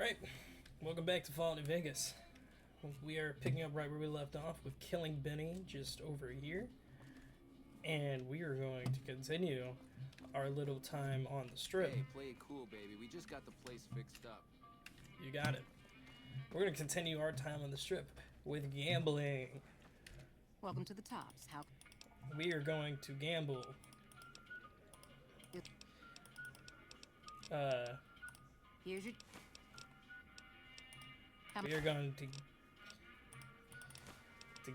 Alright, welcome back to Fallout New Vegas. We are picking up right where we left off with killing Benny just over here. And we are going to continue our little time on the strip. Hey, play it cool, baby. We just got the place fixed up. You got it. We're going to continue our time on the strip with gambling. Welcome to the tops. How? We are going to gamble. Here's your. We are going to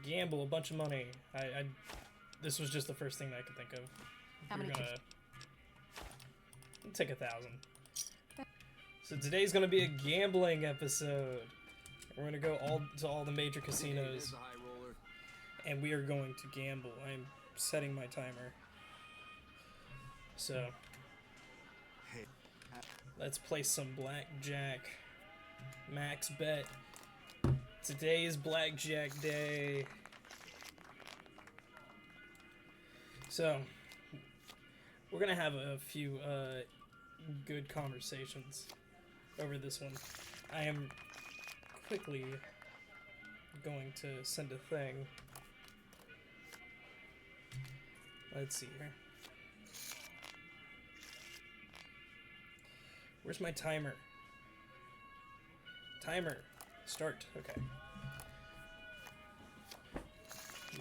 gamble a bunch of money. This was just the first thing that I could think of. How We're many gonna take 1,000. So today's gonna be a gambling episode. We're gonna go to all the major casinos, and we are going to gamble. I'm setting my timer. So let's play some blackjack. Max bet. Today is blackjack day. So we're gonna have a few good conversations over this one. I am quickly going to send a thing. Let's see here. Where's my timer? Timer. Start. Okay.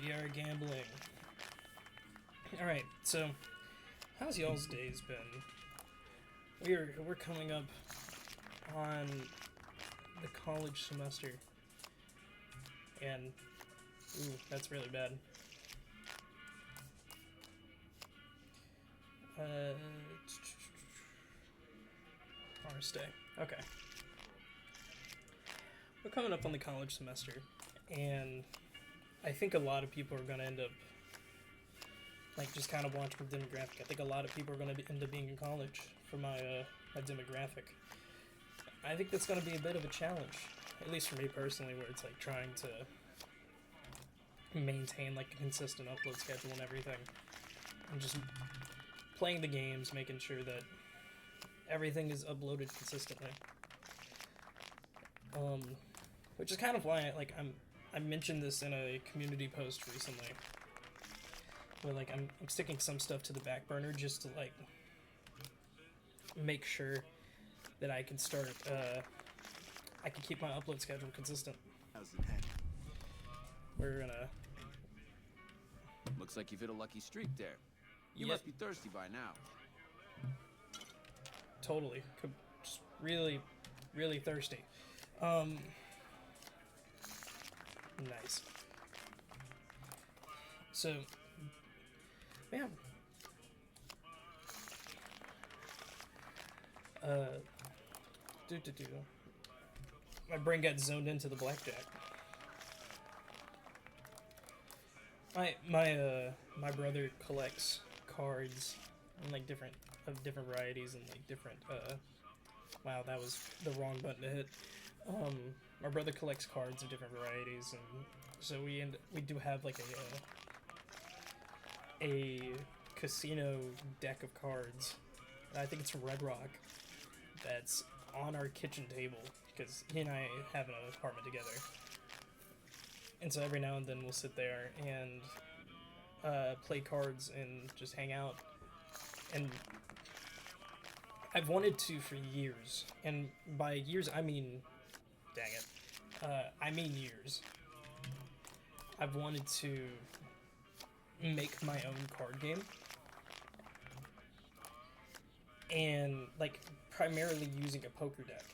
We are gambling. Alright, so how's y'all's days been? We're coming up on the college semester. And ooh, that's really bad. Our stay. Okay. We're coming up on the college semester, and I think a lot of people are going to end up, like, just kind of watching the demographic. I think a lot of people are going to end up being in college for my demographic. I think that's going to be a bit of a challenge, at least for me personally, where it's, like, trying to maintain, like, a consistent upload schedule and everything. And just playing the games, making sure that everything is uploaded consistently. Which is kind of why I mentioned this in a community post recently, where like I'm sticking some stuff to the back burner just to like make sure that I can start I can keep my upload schedule consistent. We're gonna. Looks like you've hit a lucky streak there. You Yep. must be thirsty by now. Totally, just really, really thirsty. Nice. So, man. My brain got zoned into the blackjack. My brother collects cards and like different varieties and like different wow, that was the wrong button to hit. My brother collects cards of different varieties, and so we do have like a casino deck of cards. I think it's from Red Rock. That's on our kitchen table because he and I have an apartment together. And so every now and then we'll sit there and play cards and just hang out. And I've wanted to for years, and by years I mean, dang it, I mean years. I've wanted to make my own card game, and like primarily using a poker deck,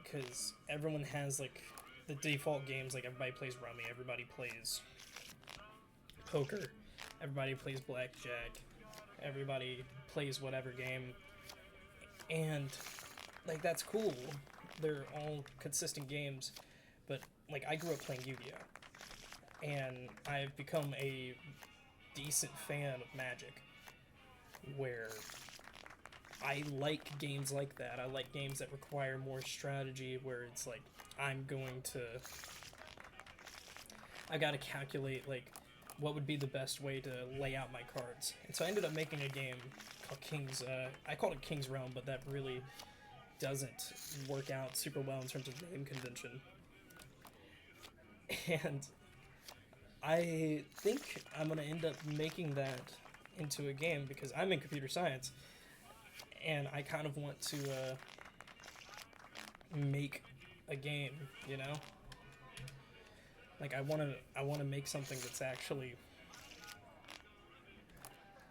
because everyone has like the default games, like everybody plays rummy, everybody plays poker, everybody plays blackjack, everybody plays whatever game. And like that's cool, they're all consistent games, but like I grew up playing Yu-Gi-Oh, and I've become a decent fan of Magic, where I like games like that. I like games that require more strategy, where it's like I gotta calculate like what would be the best way to lay out my cards. And so I ended up making a game called King's, I called it King's Realm, but that really doesn't work out super well in terms of name convention. And I think I'm going to end up making that into a game because I'm in computer science and I kind of want to make a game, you know? Like I want to make something that's actually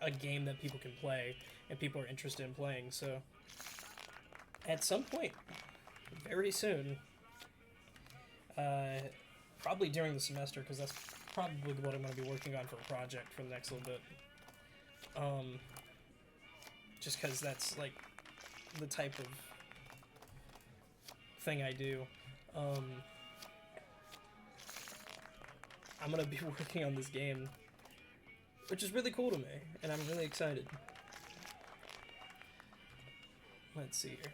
a game that people can play and people are interested in playing. So at some point very soon, probably during the semester, because that's probably what I'm going to be working on for a project for the next little bit. Just because that's like the type of thing I do. I'm going to be working on this game, which is really cool to me, and I'm really excited. Let's see here.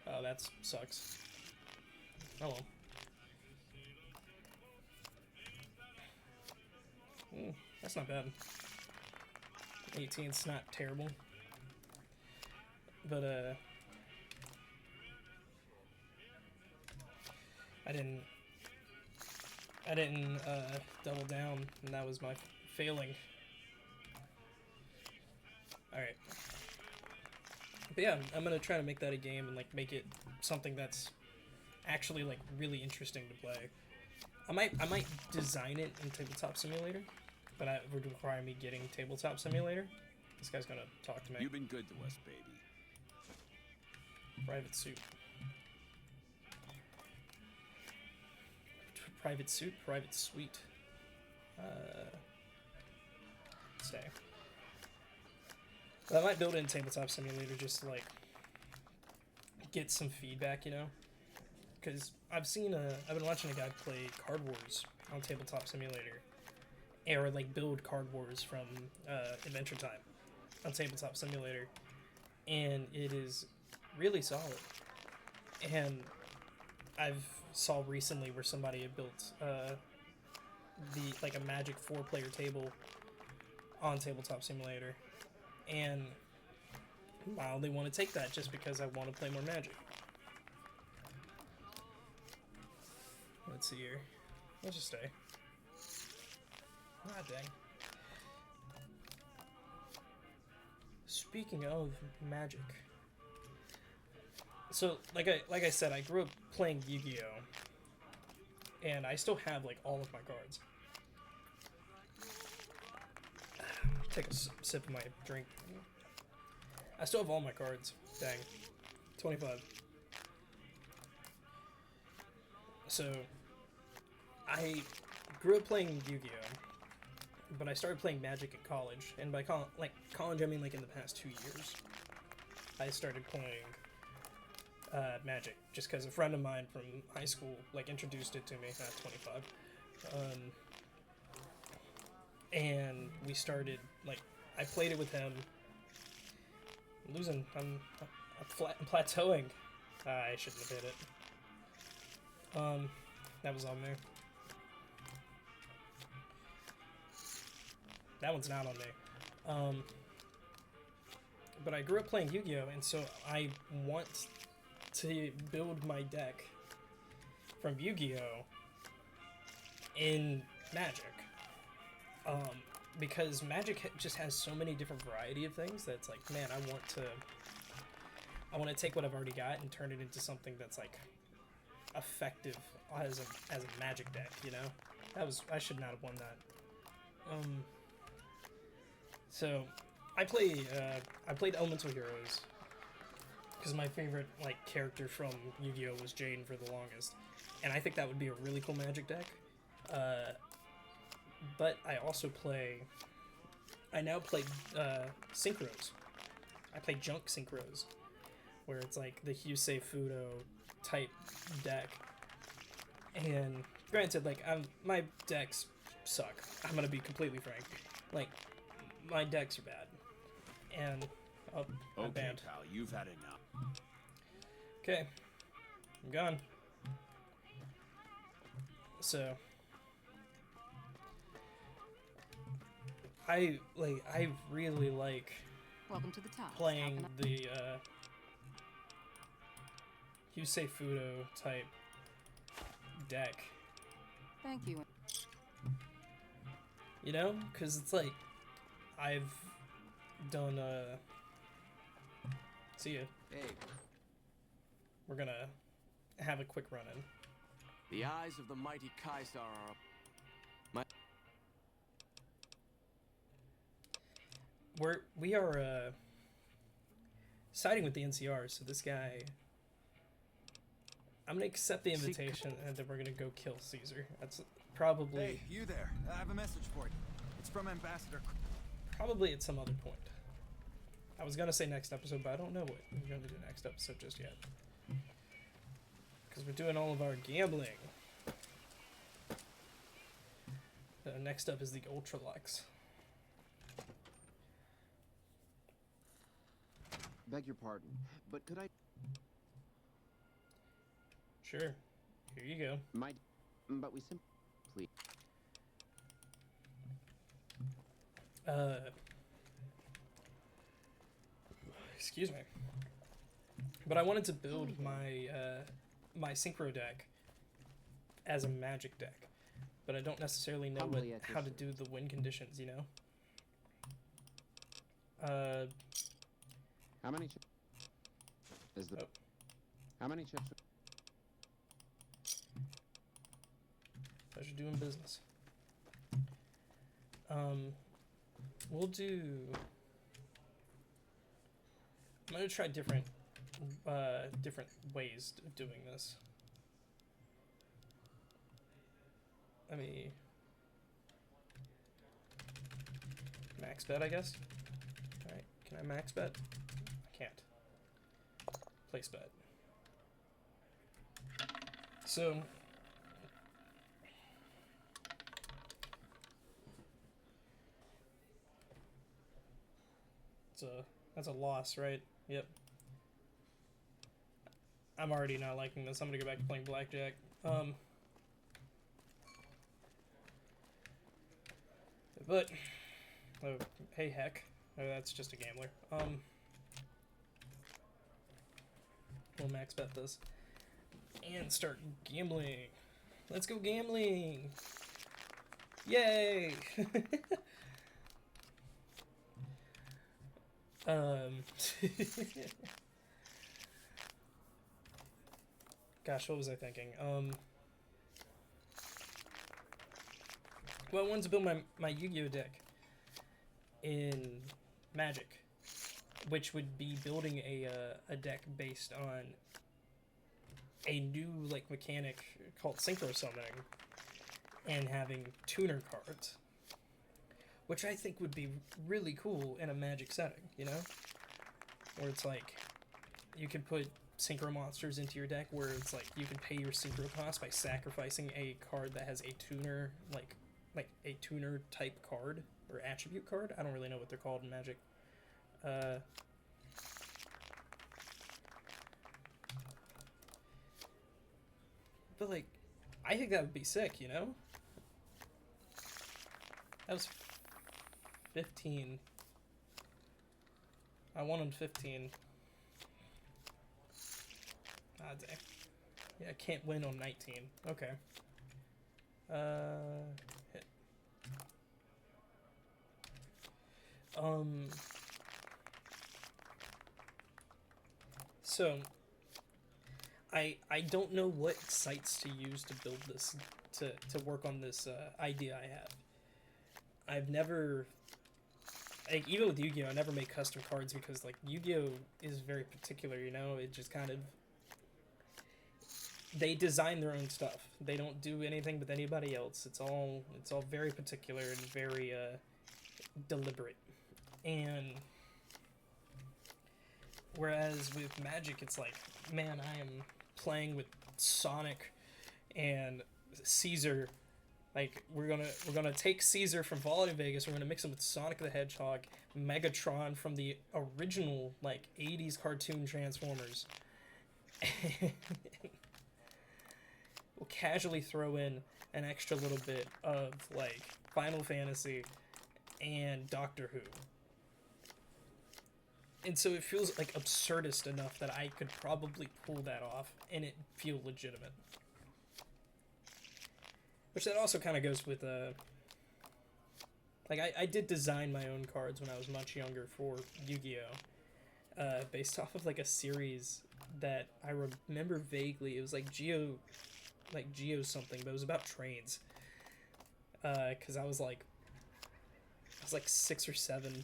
Oh, that sucks. Oh well. That's not bad. 18's not terrible. But, I didn't double down, and that was my failing. Alright. But yeah, I'm gonna try to make that a game and, like, make it something that's actually, like, really interesting to play. I might design it in Tabletop Simulator, but it would require me getting Tabletop Simulator. This guy's gonna talk to me. You've been good to us, baby. Private suit. Private suit, private suite. Stay. But I might build it in Tabletop Simulator just to, like, get some feedback, you know? Because I've been watching a guy play Card Wars on Tabletop Simulator. Or, like, build Card Wars from Adventure Time on Tabletop Simulator. And it is really solid. And I've saw recently where somebody had built a Magic 4-player table on Tabletop Simulator. And I mildly want to take that just because I want to play more Magic. Let's see here. Let's just stay. Ah, dang. Speaking of Magic. So, like I said, I grew up playing Yu-Gi-Oh! And I still have, like, all of my cards. Take a sip of my drink. I still have all my cards. Dang. 25. So, I grew up playing Yu-Gi-Oh! But I started playing Magic in college. And by college, I mean, like, in the past 2 years. I started playing Magic, just because a friend of mine from high school, like, introduced it to me at 25. And we started, like, I played it with him. I'm losing, I'm plateauing. I shouldn't have hit it. That was on there. That one's not on there. But I grew up playing Yu-Gi-Oh! And so I want to build my deck from Yu-Gi-Oh! In Magic. Because Magic just has so many different variety of things that's like, man, I want to take what I've already got and turn it into something that's like effective as a Magic deck, you know? I should not have won that. So I played Elemental Heroes because my favorite, like, character from Yu-Gi-Oh! Was Jane for the longest, and I think that would be a really cool Magic deck. But I also now play Synchros. I play Junk Synchros, where it's like the Hyusei Fudo type deck. And granted, like, my decks suck. I'm gonna be completely frank. Like, my decks are bad. And I'm Okay, banned. pal, you've had enough. Okay, I'm gone. So I really like Welcome to the top. playing the Yusei Fudo type deck. Thank you. You know? Because it's like, I've done, see ya. Hey, We're gonna have a quick run-in. The eyes of the mighty Kaisar are We are siding with the NCR, so this guy, I'm gonna accept the invitation and then we're gonna go kill Caesar. That's probably Hey, you there. I have a message for you. It's from Ambassador. probably at some other point. I was gonna say next episode, but I don't know what we're gonna do next episode just yet. Because we're doing all of our gambling. Next up is the Ultralux. beg your pardon, but could I... Sure. Here you go. But we simply... Excuse me. But I wanted to build my my synchro deck as a magic deck, but I don't necessarily know how to do the win conditions. You know. How many chips? Is the... Oh. How many chips? Pleasure doing business. We'll do... I'm gonna try different ways of doing this. Let me... Max bet, I guess? Alright, can I max bet? I can't. Place bet. So... That's a loss, right? Yep. I'm already not liking this. I'm gonna go back to playing blackjack. But oh, hey heck. Oh, that's just a gambler. We'll max bet this and start gambling. Let's go gambling. Yay! Gosh, what was I thinking? Well, I wanted to build my Yu-Gi-Oh deck in Magic, which would be building a deck based on a new like mechanic called Synchro Summoning and having tuner cards, which I think would be really cool in a Magic setting, you know? Where it's like, you can put synchro monsters into your deck where it's like, you can pay your synchro cost by sacrificing a card that has a tuner, like a tuner type card, or attribute card? I don't really know what they're called in Magic. But like, I think that would be sick, you know? That was 15. I won on 15. Ah, dang. Yeah, I can't win on 19. Okay. Hit. So, I don't know what sites to use to build this, to work on this idea I have. I've never, like, even with Yu-Gi-Oh, I never make custom cards because, like, Yu-Gi-Oh is very particular, you know? It just kind of, they design their own stuff. They don't do anything with anybody else. It's all very particular and very deliberate. And whereas with Magic, it's like, man, I am playing with Sonic and Caesar. Like, we're gonna take Caesar from Fallout Vegas, we're gonna mix him with Sonic the Hedgehog, Megatron from the original, like, 80s cartoon Transformers. We'll casually throw in an extra little bit of, like, Final Fantasy and Doctor Who. And so it feels like absurdist enough that I could probably pull that off and it feel legitimate. Which that also kind of goes with, like, I did design my own cards when I was much younger for Yu-Gi-Oh! Based off of, like, a series that I remember vaguely. It was, like, Geo something, but it was about trains. Because I was, like, 6 or 7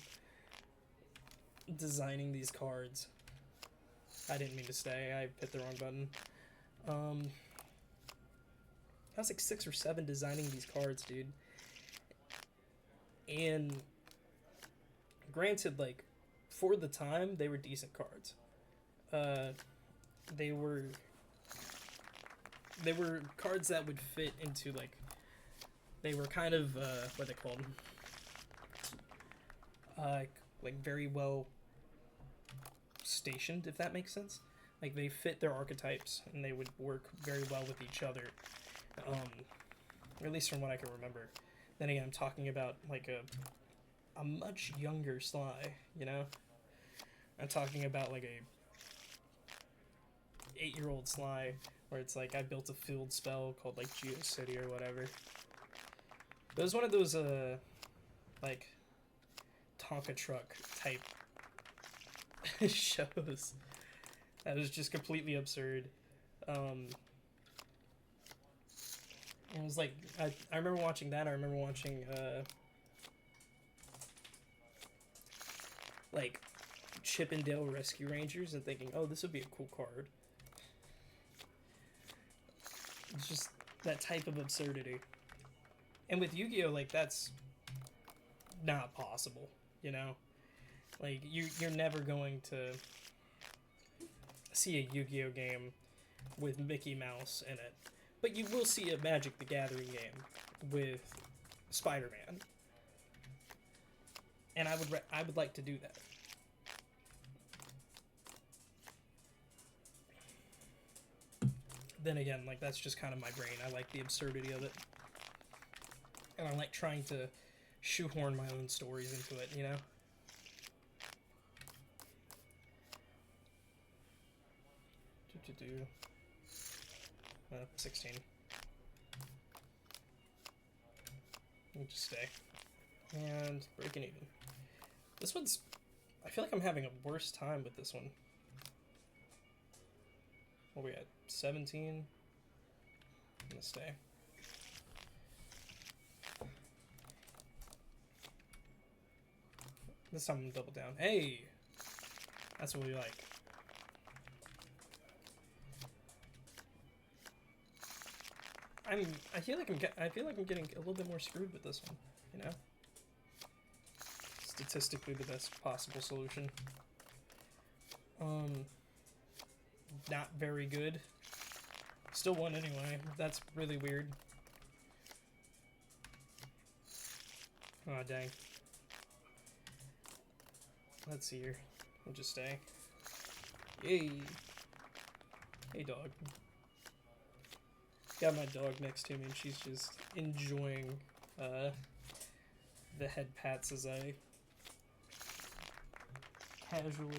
designing these cards. I didn't mean to stay. I hit the wrong button. I was like 6 or 7 designing these cards, dude. And granted, like, for the time, they were decent cards. They were cards that would fit into, like, they were kind of, what are they called? Like, very well stationed, if that makes sense. Like, they fit their archetypes, and they would work very well with each other. At least from what I can remember. Then again, I'm talking about, like, a much younger Sly, you know? I'm talking about, like, a 8-year-old Sly, where it's like, I built a field spell called, like, GeoCity or whatever. It was one of those, like, Tonka truck type shows that was just completely absurd. It was like, I remember watching that. I remember watching, like, Chip and Dale Rescue Rangers and thinking, oh, this would be a cool card. It's just that type of absurdity. And with Yu-Gi-Oh, like, that's not possible, you know? Like, you're never going to see a Yu-Gi-Oh game with Mickey Mouse in it. But you will see a Magic the Gathering game with Spider-Man. And I would like to do that. Then again, like, that's just kind of my brain. I like the absurdity of it. And I like trying to shoehorn my own stories into it, you know? 16. We'll just stay. And breaking even. This one's... I feel like I'm having a worse time with this one. What are we at? 17? I'm gonna stay. This time I'm gonna double down. Hey! That's what we like. I feel like I'm getting a little bit more screwed with this one, you know? Statistically the best possible solution. Not very good. Still won anyway. That's really weird. Oh dang. Let's see here. We'll just stay. Yay! Hey dog. Got my dog next to me and she's just enjoying the head pats as I casually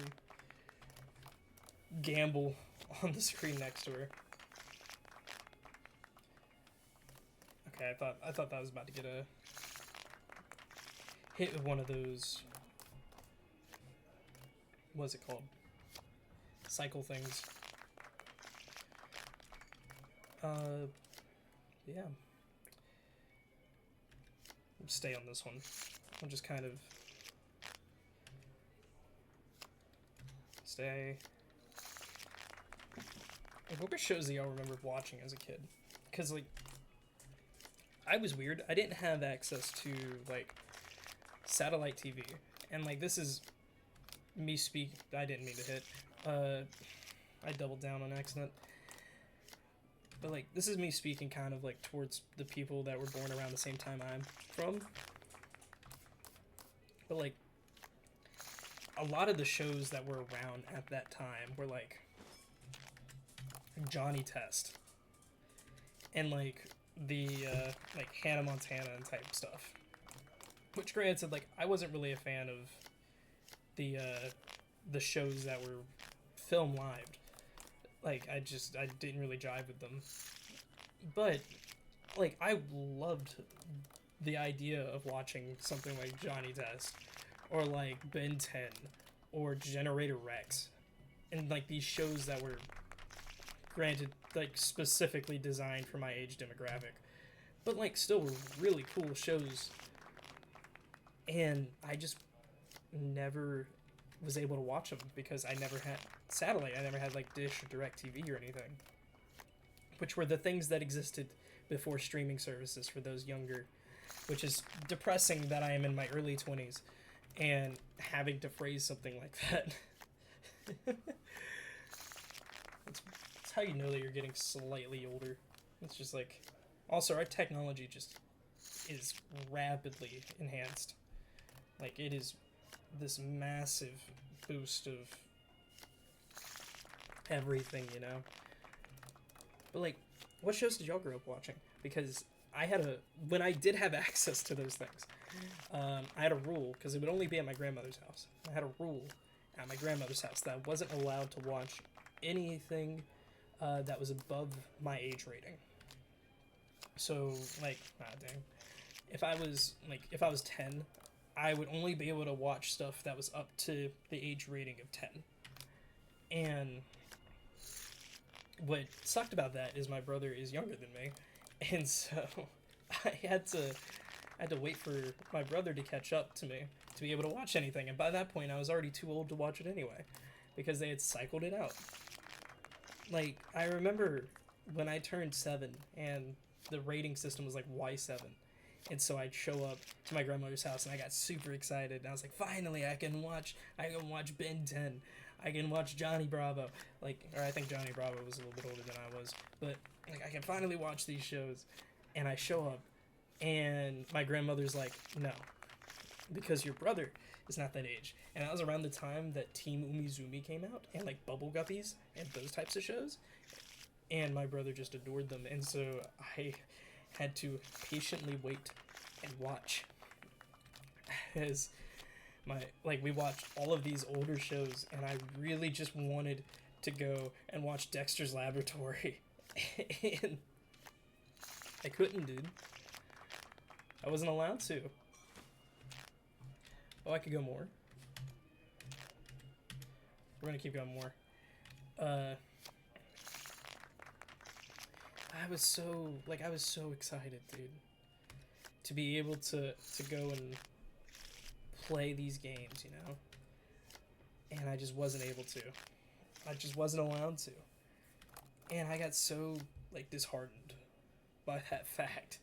gamble on the screen next to her. Okay, I thought that was about to get a hit with one of those, what's it called? Cycle things. Yeah. I'll stay on this one. I'll just kind of stay. Like, what were shows that y'all remember watching as a kid? Because, like, I was weird. I didn't have access to, like, satellite TV. And, like, this is me speak. I didn't mean to hit. I doubled down on accident. But, like, this is me speaking kind of, like, towards the people that were born around the same time I'm from. But, like, a lot of the shows that were around at that time were, like, Johnny Test. And, like, the, like, Hannah Montana and type stuff. Which, granted, like, I wasn't really a fan of the the shows that were film lived. Like, I didn't really jive with them. But, like, I loved the idea of watching something like Johnny Test, or like Ben 10, or Generator Rex, and like these shows that were, granted, like specifically designed for my age demographic, but like still were really cool shows. And I just never was able to watch them because I never had satellite. I never had like Dish or DirecTV or anything, which were the things that existed before streaming services for those younger, which is depressing that I am in my early 20s and having to phrase something like that. That's how you know that you're getting slightly older. It's just like, also our technology just is rapidly enhanced. Like, it is this massive boost of everything, you know? But like, what shows did y'all grow up watching? Because when I did have access to those things, I had a rule, because it would only be at my grandmother's house. I had a rule at my grandmother's house that I wasn't allowed to watch anything that was above my age rating. So, like, dang. If I was 10, I would only be able to watch stuff that was up to the age rating of 10. And what sucked about that is my brother is younger than me, and so I had to wait for my brother to catch up to me to be able to watch anything, and by that point I was already too old to watch it anyway, because they had cycled it out. Like, I remember when I turned 7 and the rating system was like Y7, and so I'd show up to my grandmother's house and I got super excited, and I was like, finally I can watch Ben 10. I can watch Johnny Bravo. Like, or I think Johnny Bravo was a little bit older than I was, but like, I can finally watch these shows. And I show up and my grandmother's like, no, because your brother is not that age. And that was around the time that Team Umizoomi came out, and like Bubble Guppies and those types of shows. And my brother just adored them, and so I had to patiently wait and watch as we watched all of these older shows, and I really just wanted to go and watch Dexter's Laboratory. And I couldn't, dude. I wasn't allowed to. Oh, I could go more. We're gonna keep going more. I was so excited, dude, to be able to go and play these games, you know? And I just wasn't able to. I just wasn't allowed to. And I got so, like, disheartened by that fact.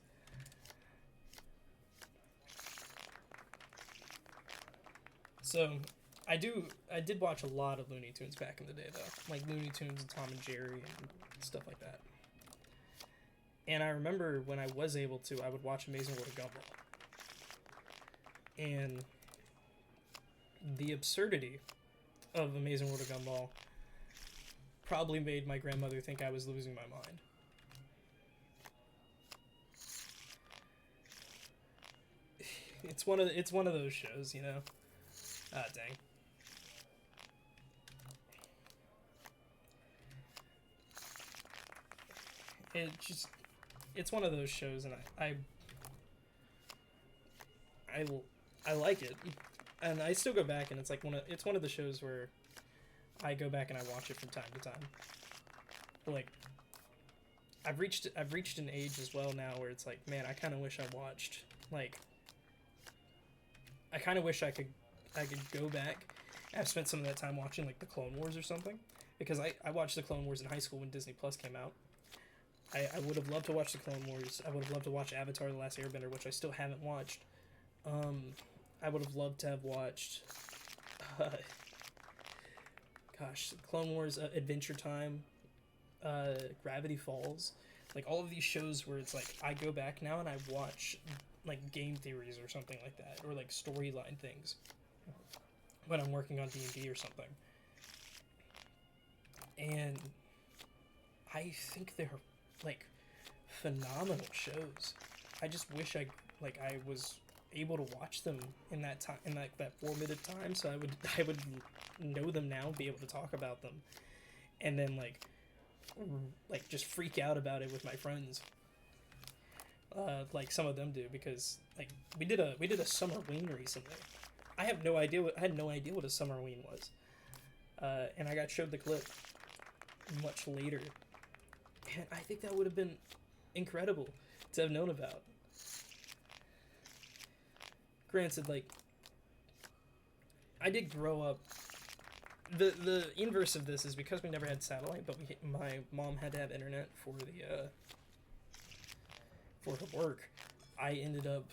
So, I did watch a lot of Looney Tunes back in the day, though. Like Looney Tunes and Tom and Jerry and stuff like that. And I remember when I was able to, I would watch Amazing World of Gumball. And the absurdity of Amazing World of Gumball probably made my grandmother think I was losing my mind. It's one of those shows, you know. Ah, dang. It's one of those shows, and I like it, and I still go back, and it's one of the shows where I go back and I watch it from time to time. But like, I've reached an age as well now where it's like, man, I kind of wish I watched, like, I kind of wish I could go back. I've spent some of that time watching like the Clone Wars or something, because I watched the Clone Wars in high school when Disney Plus came out. I would have loved to watch the Clone Wars. I would have loved to watch Avatar: The Last Airbender, which I still haven't watched. I would have loved to have watched, Clone Wars, Adventure Time, Gravity Falls. Like, all of these shows where it's like, I go back now and I watch, like, game theories or something like that, or like storyline things when I'm working on D&D or something. And I think they're, like, phenomenal shows. I just wish I was able to watch them in that time, in like that 4-minute time. So I would know them now, be able to talk about them, and then like just freak out about it with my friends. Like some of them do, because like we did a summer ween recently. I had no idea what a summer ween was, and I got showed the clip much later, and I think that would have been incredible to have known about. Granted, like, I did grow up. The inverse of this is because we never had satellite, but my mom had to have internet for her work. I ended up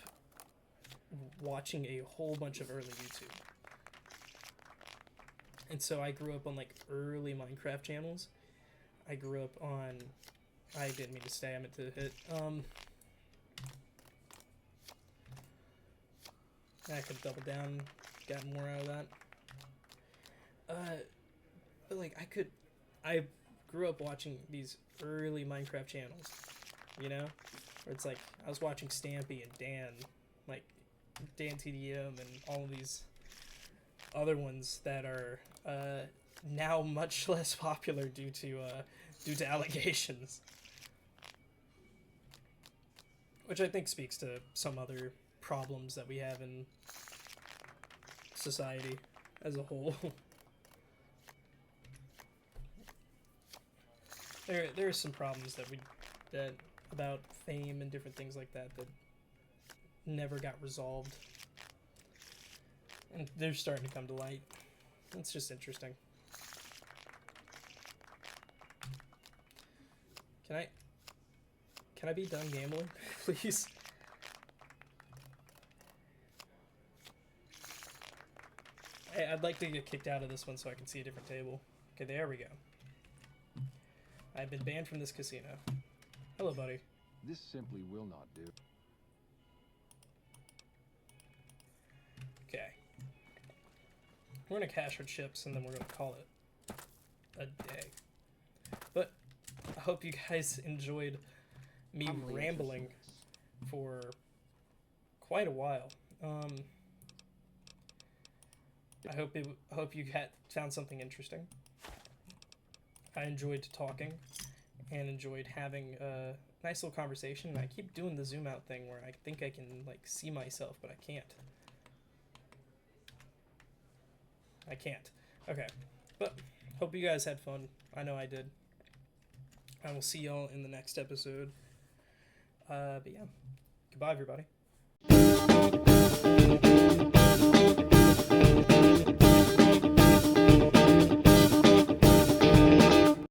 watching a whole bunch of early YouTube, and so I grew up on like early Minecraft channels. I grew up on. I didn't mean to stay. I meant to hit. I could double down, got more out of that. But like I grew up watching these early Minecraft channels, you know, where it's like I was watching Stampy and Dan, like Dan TDM and all of these other ones that are now much less popular due to allegations, which I think speaks to some other problems that we have in society as a whole. There are some problems that about fame and different things like that never got resolved, and they're starting to come to light. It's just interesting. Can I be done gambling, please? I'd like to get kicked out of this one so I can see a different table. Okay, there we go. I've been banned from this casino. Hello, buddy. This simply will not do. Okay. We're gonna cash our chips and then we're gonna call it a day. But I hope you guys enjoyed me rambling for quite a while. I hope you found something interesting. I enjoyed talking and enjoyed having a nice little conversation. And I keep doing the zoom out thing where I think I can like see myself, but I can't. Okay, but hope you guys had fun. I know I did. I will see y'all in the next episode. But yeah, goodbye everybody.